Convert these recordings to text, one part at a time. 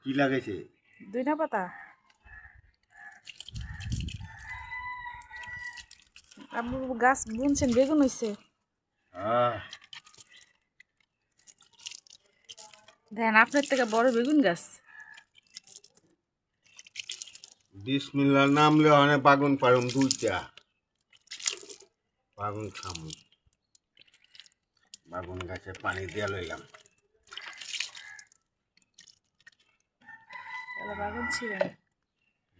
কি লাগাইছে? দুইনা পাতা। আব্বু গাছ বুনছেন, বেগুন হইছে। দেখেন আপনার থেকে বড় বেগুন গাছ। বিসমিল্লাহর নাম লে অনেক বাগুন পারুম দুইটা। বাগুন খামু। বাগুন গাছে পানি দিয়া লইলাম। তাহলে বাগুন ছিলেন।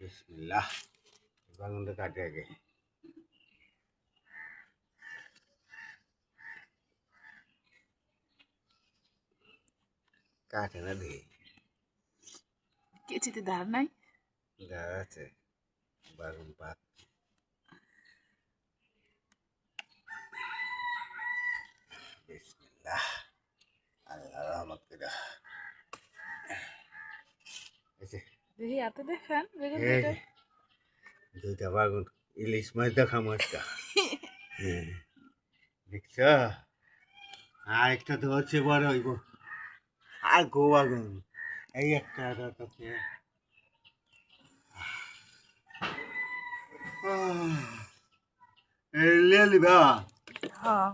বিসমিল্লাহ। বাগুনটা কাটে আগে। কাটে না দেখি। কেচিতে ধার নাই। ধার আছে। বাগুন পাত। বিসমিল্লাহ। আল্লাহ রহমত করে। দেখি এত দেখান বেগুন এই দুইটা। দুইটা বাগুন ইলিশ মাছ দেখাম একটা। দেখছ? আর একটা তো হচ্ছে বড় হইব। আর গো বাগুন এই একটা এই লিয়া লিবা। হ্যাঁ।